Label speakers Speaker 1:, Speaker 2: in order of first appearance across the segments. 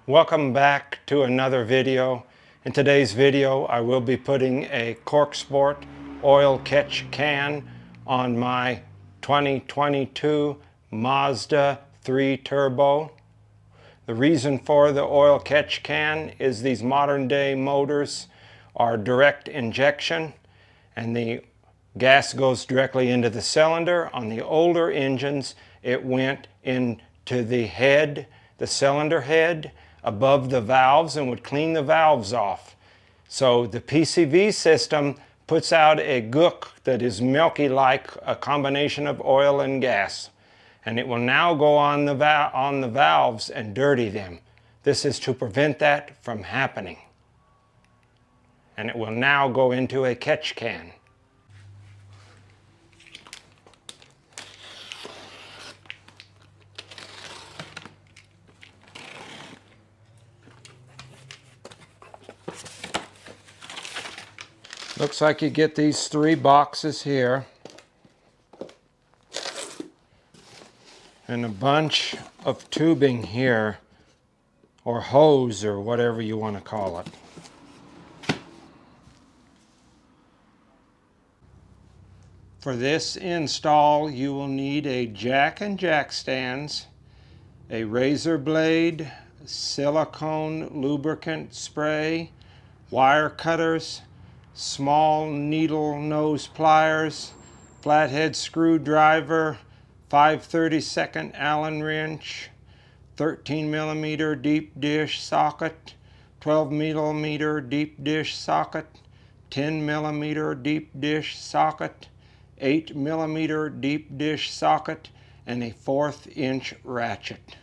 Speaker 1: Welcome back to another video. In today's video I will be putting a Corksport Oil Catch Can on my 2022 Mazda 3 Turbo. The reason for the oil catch can is these modern day motors are direct injection and the gas goes directly into the cylinder. On the older engines it went into the head, the cylinder head, above the valves and would clean the valves off. So the PCV system puts out a gook that is milky like a combination of oil and gas. And it will now go on the valves and dirty them. This is to prevent that from happening. And it will now go into a catch can. Looks like you get these 3 boxes here and a bunch of tubing here, or hose, or whatever you want to call it. For this install you will need a jack and jack stands, a razor blade, silicone lubricant spray, wire cutters, small needle nose pliers, flathead screwdriver, 5/32 Allen wrench, 13mm deep dish socket, 12mm deep dish socket, 10mm deep dish socket, 8mm deep dish socket, and a 1/4 inch ratchet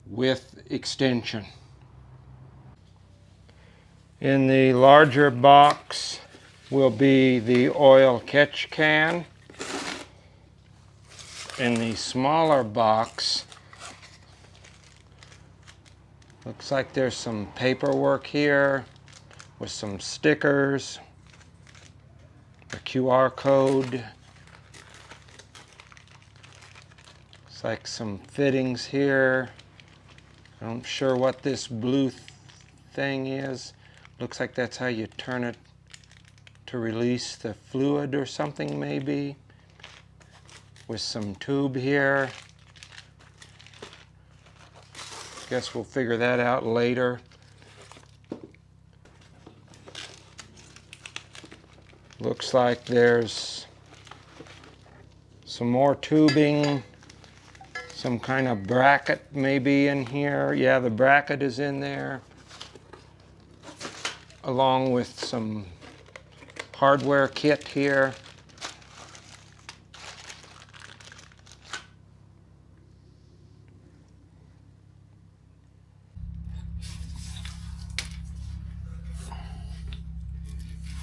Speaker 1: with extension. In the larger box will be the oil catch can. In the smaller box, looks like there's some paperwork here with some stickers, a QR code. Looks like some fittings here. I'm not sure what this blue thing is. Looks like that's how you turn it to release the fluid or something, maybe. With some tube here. Guess we'll figure that out later. Looks like there's some more tubing, some kind of bracket maybe in here. Yeah, the bracket is in there, along with some hardware kit here.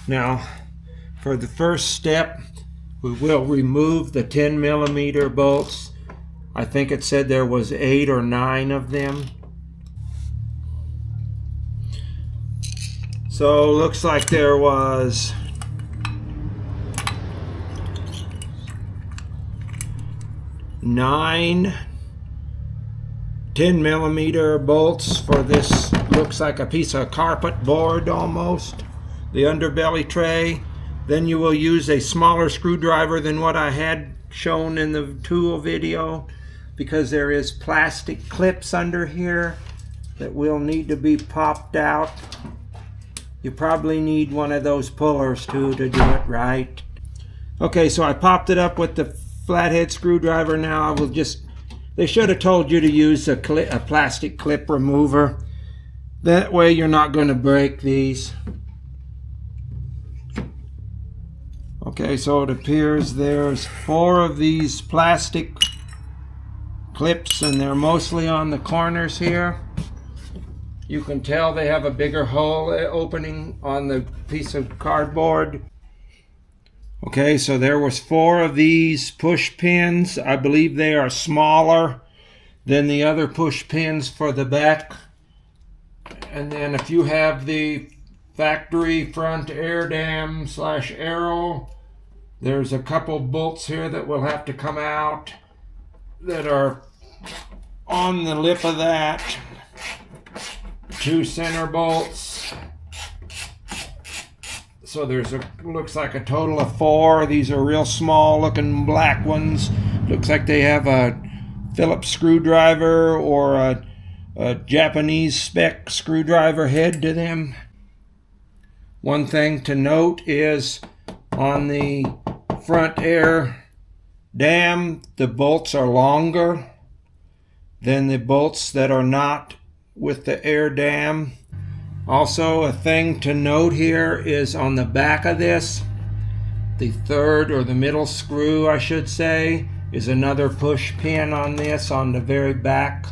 Speaker 1: Now, for the first step, we will remove the 10mm bolts. I think it said there was 8 or 9 of them. So looks like there was 9 10mm bolts for this. Looks like a piece of carpet board almost, the underbelly tray. Then you will use a smaller screwdriver than what I had shown in the tool video, because there is plastic clips under here that will need to be popped out. You probably need one of those pullers too to do it right. Okay, so I popped it up with the flathead screwdriver. Now I will just, they should have told you to use a plastic clip remover. That way you're not going to break these. Okay, so it appears there's 4 of these plastic clips and they're mostly on the corners here. You can tell they have a bigger hole opening on the piece of cardboard. Okay, so there was 4 of these push pins. I believe they are smaller than the other push pins for the back. And then if you have the factory front air dam / arrow, there's a couple bolts here that will have to come out that are on the lip of that. 2 center bolts. So looks like a total of 4. These are real small looking black ones. Looks like they have a Phillips screwdriver or a Japanese spec screwdriver head to them. One thing to note is on the front air dam, the bolts are longer than the bolts that are not with the air dam. Also, a thing to note here is on the back of this, the third or the middle screw, I should say, is another push pin on this on the very back.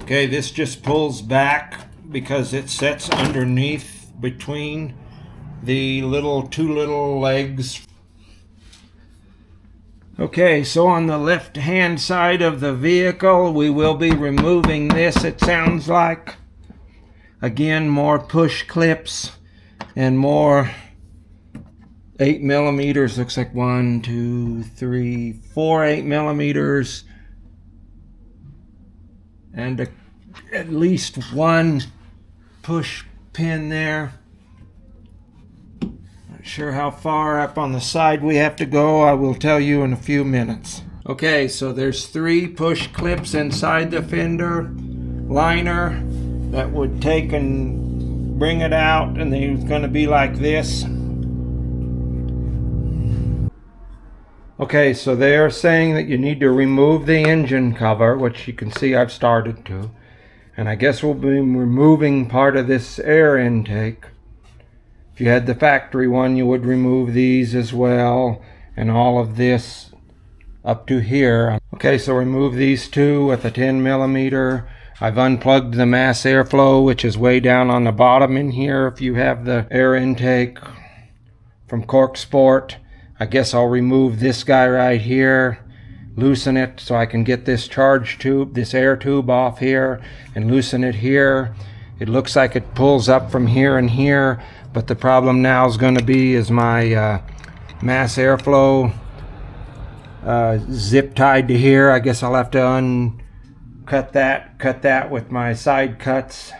Speaker 1: Okay, this just pulls back because it sets underneath between the two little legs. Okay, so on the left hand side of the vehicle we will be removing this, it sounds like. Again, more push clips and more 8mm. Looks like 1, 2, 3, 4 8mm. And at least 1 push pin there. Not sure how far up on the side we have to go. I will tell you in a few minutes. Okay, so there's 3 push clips inside the fender liner that would take and bring it out, and they're going to be like this. Okay, so they are saying that you need to remove the engine cover, which you can see I've started to. And I guess we'll be removing part of this air intake. If you had the factory one, you would remove these as well, and all of this up to here. Okay, so remove these 2 with a 10mm. I've unplugged the mass airflow, which is way down on the bottom in here if you have the air intake from Corksport. I guess I'll remove this guy right here, loosen it so I can get this charge tube, this air tube off here, and loosen it here. It looks like it pulls up from here and here, but the problem now is going to be is my mass airflow zip tied to here. I guess I'll have to cut that with my side cuts.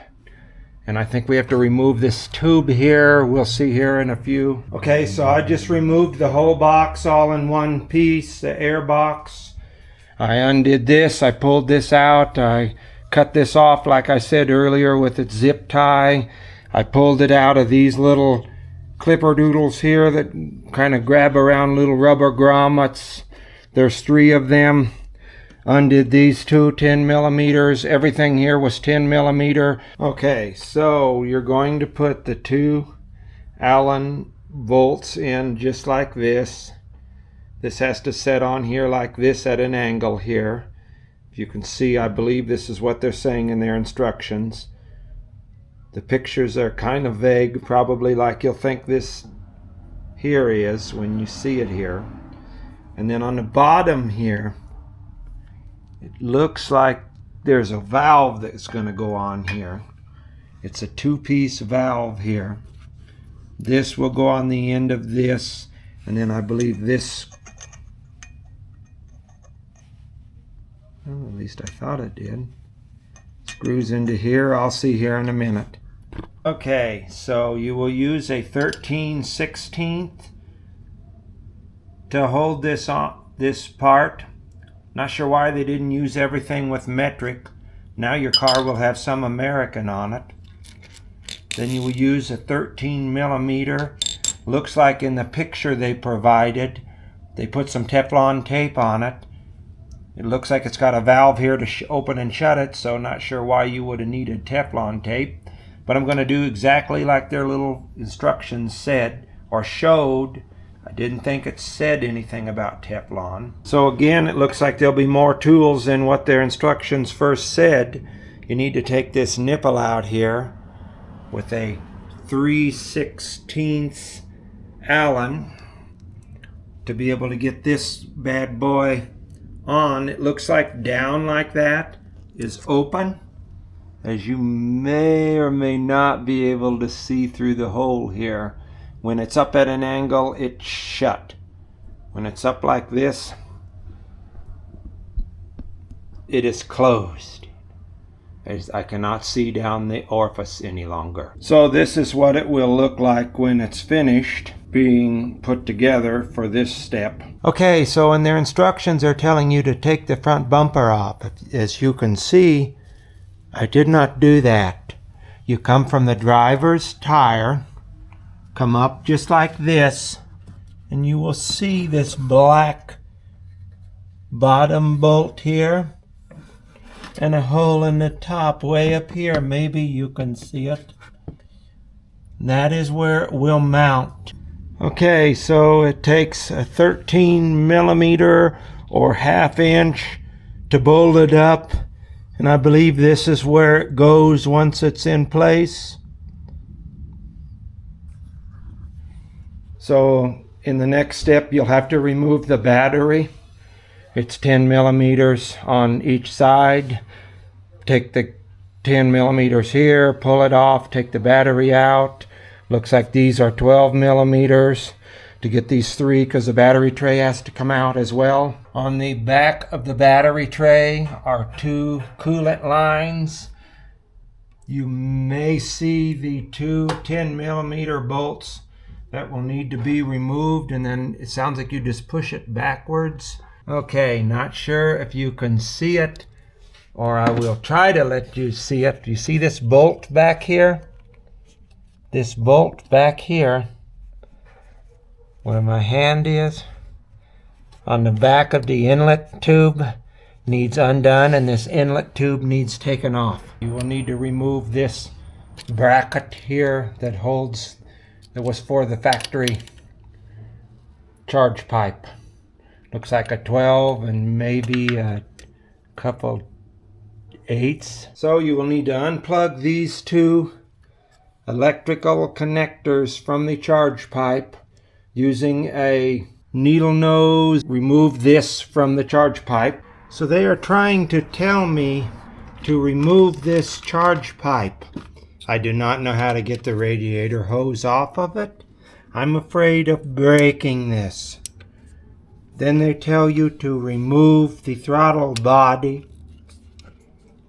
Speaker 1: And I think we have to remove this tube here. We'll see here in a few. Okay, so I just removed the whole box all in one piece, the air box. I undid this, I pulled this out, I cut this off like I said earlier with its zip tie. I pulled it out of these little clipper doodles here that kind of grab around little rubber grommets. There's 3 of them. Undid these 2 10mm. Everything here was 10mm. Okay, so you're going to put the 2 Allen bolts in just like this. This has to set on here like this at an angle here. If you can see, I believe this is what they're saying in their instructions. The pictures are kind of vague, probably like you'll think this here is when you see it here. And then on the bottom here, it looks like there's a valve that's going to go on here. It's a 2-piece valve here. This will go on the end of this, and then I believe this, well, at least I thought it did, screws into here. I'll see here in a minute. Okay, so you will use a 13/16 to hold this part. Not sure why they didn't use everything with metric. Now your car will have some American on it. Then you will use a 13mm. Looks like in the picture they provided, they put some Teflon tape on it. It looks like it's got a valve here to open and shut it, so not sure why you would have needed Teflon tape. But I'm going to do exactly like their little instructions said or showed. I didn't think it said anything about Teflon. So again, it looks like there'll be more tools than what their instructions first said. You need to take this nipple out here with a 3/16 Allen to be able to get this bad boy on. It looks like down like that is open, as you may or may not be able to see through the hole here. When it's up at an angle, it's shut. When it's up like this, it is closed. As I cannot see down the orifice any longer. So this is what it will look like when it's finished being put together for this step. Okay, so in their instructions they're telling you to take the front bumper off. As you can see, I did not do that. You come from the driver's tire, come up just like this, and you will see this black bottom bolt here and a hole in the top way up here. Maybe you can see it. That is where it will mount. Okay, so it takes a 13 millimeter or ½ inch to bolt it up, and I believe this is where it goes once it's in place. So in the next step you'll have to remove the battery. It's 10 millimeters on each side. Take the 10 millimeters here, pull it off, take the battery out. Looks like these are 12 millimeters to get these three, because the battery tray has to come out as well. On the back of the battery tray are two coolant lines. You may see the two 10 millimeter bolts that will need to be removed, and then it sounds like you just push it backwards. Okay, not sure if you can see it, or I will try to let you see it. You see this bolt back here? This bolt back here, where my hand is, on the back of the inlet tube, needs undone, and this inlet tube needs taken off. You will need to remove this bracket here that was for the factory charge pipe. Looks like a 12 and maybe a couple 8s. So you will need to unplug these two electrical connectors from the charge pipe using a needle nose. Remove this from the charge pipe. So they are trying to tell me to remove this charge pipe. I do not know how to get the radiator hose off of it. I'm afraid of breaking this. Then they tell you to remove the throttle body,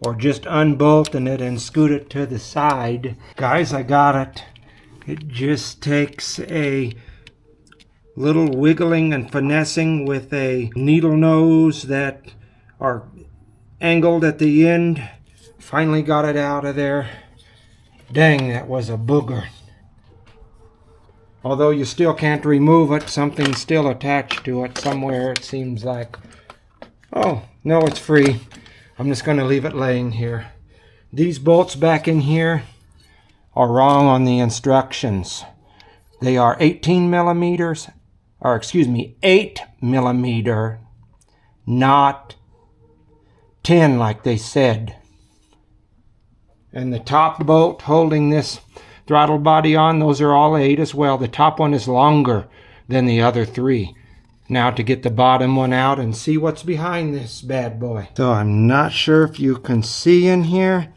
Speaker 1: or just unbolting it and scoot it to the side. Guys, I got it. It just takes a little wiggling and finessing with a needle nose that are angled at the end. Finally got it out of there. Dang, that was a booger. Although you still can't remove it, something's still attached to it somewhere, it seems like. Oh, no, it's free. I'm just going to leave it laying here. These bolts back in here are wrong on the instructions. They are 18 millimeters, or excuse me, 8 millimeter, not 10 like they said. And the top bolt holding this throttle body on, those are all 8 as well. The top one is longer than the other 3. Now to get the bottom one out and see what's behind this bad boy. So I'm not sure if you can see in here.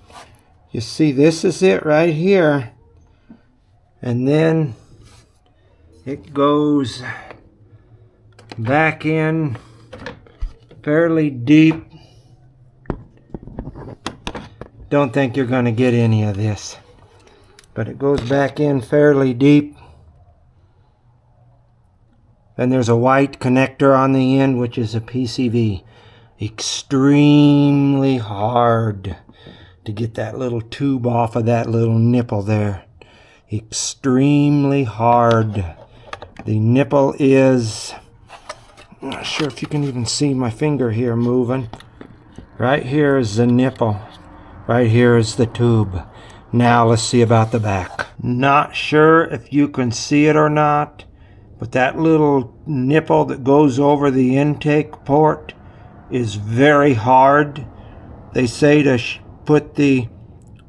Speaker 1: You see, this is it right here. And then it goes back in fairly deep. Don't think you're going to get any of this, but it goes back in fairly deep. Then there's a white connector on the end, which is a PCV. Extremely hard to get that little tube off of that little nipple there. Extremely hard. The nipple is, I'm not sure if you can even see my finger here moving. Right here is the nipple. Right here is the tube. Now let's see about the back. Not sure if you can see it or not, but that little nipple that goes over the intake port is very hard. They say to put the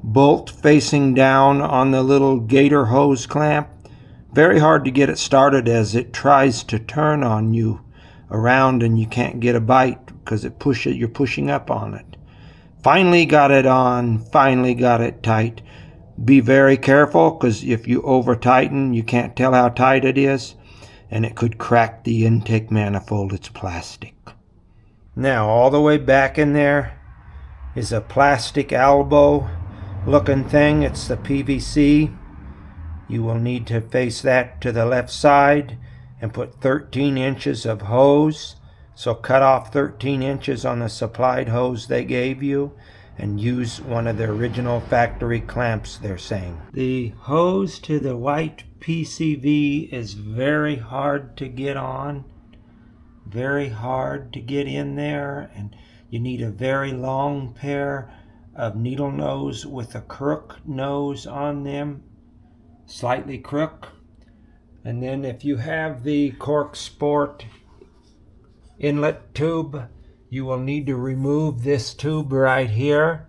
Speaker 1: bolt facing down on the little gator hose clamp. Very hard to get it started as it tries to turn on you around and you can't get a bite because you're pushing up on it. Finally got it on, finally got it tight. Be very careful, because if you over tighten, you can't tell how tight it is, and it could crack the intake manifold. It's plastic. Now all the way back in there, is a plastic elbow looking thing. It's the PVC. You will need to face that to the left side and put 13 inches of hose. So cut off 13 inches on the supplied hose they gave you and use one of the original factory clamps, they're saying. The hose to the white PCV is very hard to get on. Very hard to get in there, and you need a very long pair of needle nose with a crook nose on them, slightly crook. And then if you have the Corksport inlet tube, you will need to remove this tube right here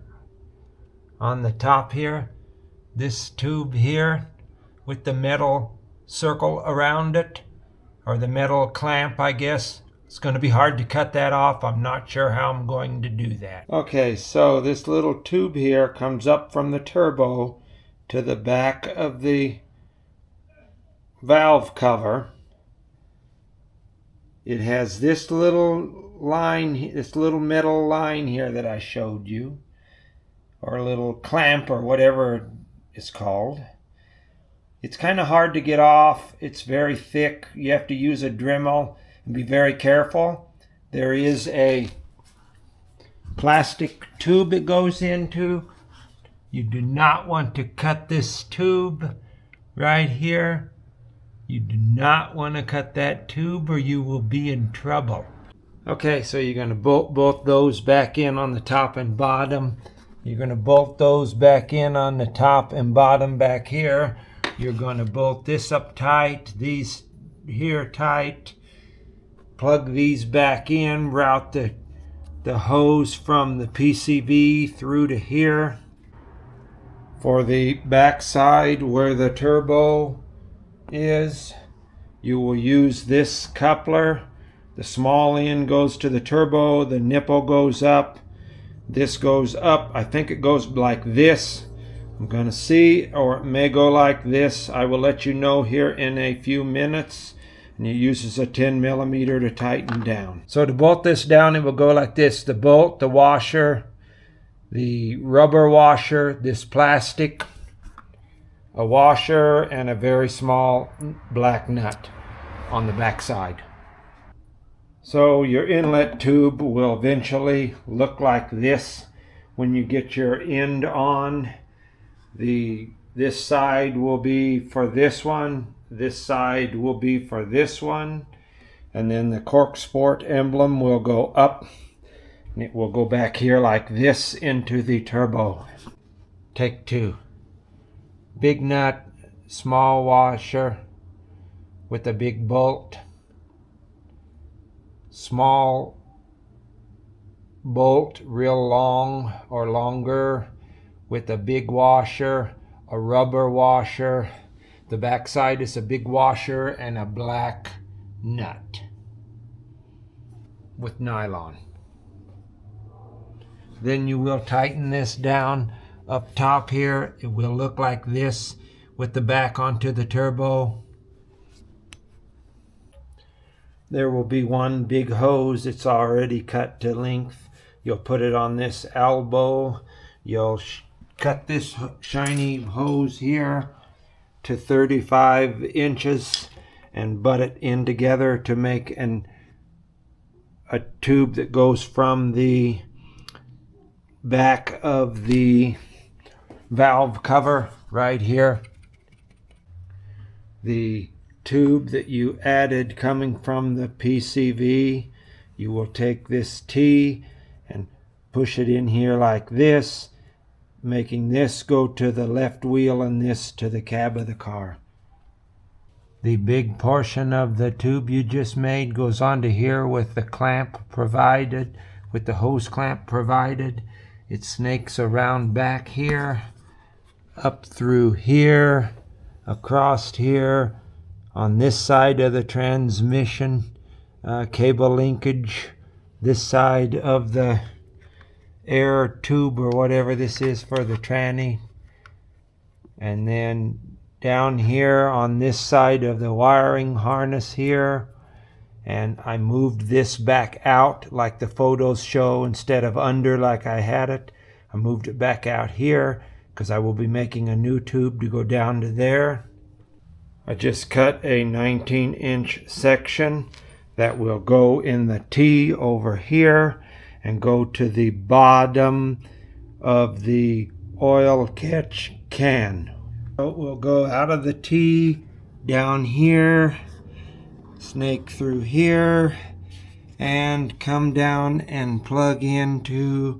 Speaker 1: on the top here, this tube here with the metal circle around it, or the metal clamp, I guess. It's going to be hard to cut that off. I'm not sure how I'm going to do that. Okay, so this little tube here comes up from the turbo to the back of the valve cover. It has this little line, this little metal line here that I showed you, or a little clamp or whatever it's called. It's kind of hard to get off. It's very thick. You have to use a Dremel and be very careful. There is a plastic tube it goes into. You do not want to cut this tube right here. You do not want to cut that tube or you will be in trouble. Okay, so you're going to bolt both those back in on the top and bottom. You're going to bolt those back in on the top and bottom back here. You're going to bolt this up tight, these here tight. Plug these back in, route the hose from the PCV through to here. For the back side where the turbo is, you will use this coupler. The small end goes to the turbo, the nipple goes up, this goes up. I think it goes like this. I'm going to see, or it may go like this. I will let you know here in a few minutes. And it uses a 10 millimeter to tighten down. So to bolt this down, it will go like this. The bolt, the washer, the rubber washer, this plastic, a washer, and a very small black nut on the back side. So your inlet tube will eventually look like this when you get your end on. This side will be for this one. This side will be for this one. And then the Corksport emblem will go up. And it will go back here like this into the turbo. Take two. Big nut, small washer with a big bolt. Small bolt, real long or longer, with a big washer, a rubber washer. The back side is a big washer and a black nut with nylon. Then you will tighten this down up top here. It will look like this with the back onto the turbo. There will be one big hose. It's already cut to length. You'll put it on this elbow. You'll cut this shiny hose here to 35 inches and butt it in together to make a tube that goes from the back of the valve cover right here. The tube that you added coming from the PCV, you will take this T and push it in here like this, making this go to the left wheel and this to the cab of the car. The big portion of the tube you just made goes onto here with the clamp provided, with the hose clamp provided. It snakes around back here, up through here, across here, on this side of the transmission cable linkage, this side of the air tube or whatever this is for the tranny, and then down here on this side of the wiring harness here. And I moved this back out like the photos show instead of under like I had it. I moved it back out here because I will be making a new tube to go down to there. I just cut a 19-inch section that will go in the T over here and go to the bottom of the oil catch can. So it will go out of the T down here, snake through here, and come down and plug into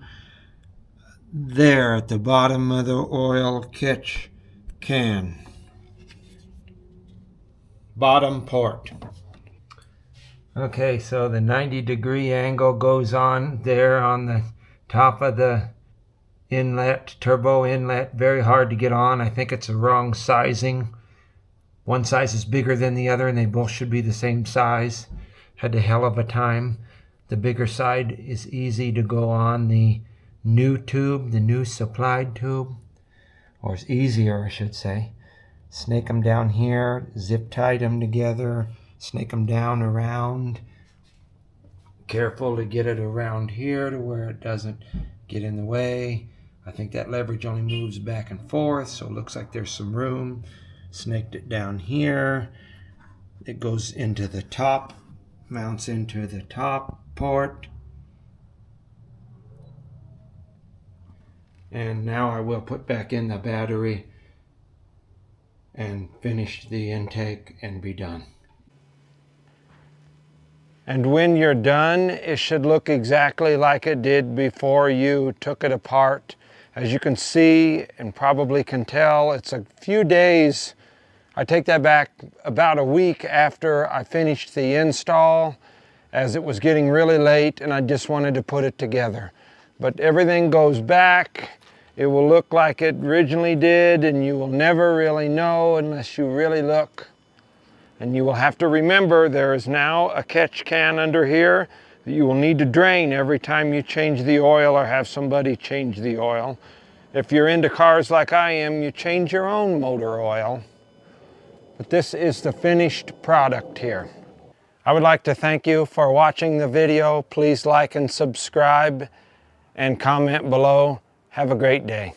Speaker 1: there at the bottom of the oil catch can. Bottom port. Okay, so the 90-degree angle goes on there on the top of the inlet, turbo inlet. Very hard to get on. I think it's a wrong sizing. One size is bigger than the other and they both should be the same size. Had a hell of a time. The bigger side is easy to go on the new tube, the new supplied tube, or it's easier I should say. Snake them down here, zip tie them together, snake them down around. Careful to get it around here to where it doesn't get in the way. I think that leverage only moves back and forth, so it looks like there's some room. Snaked it down here. It goes into the top, mounts into the top port. And now I will put back in the battery and finish the intake and be done. And when you're done, it should look exactly like it did before you took it apart. As you can see and probably can tell, it's a few days. I take that back, about a week after I finished the install, as it was getting really late and I just wanted to put it together. But everything goes back. It will look like it originally did, and you will never really know unless you really look. And you will have to remember there is now a catch can under here that you will need to drain every time you change the oil or have somebody change the oil. If you're into cars like I am, you change your own motor oil. But this is the finished product here. I would like to thank you for watching the video. Please like and subscribe and comment below. Have a great day.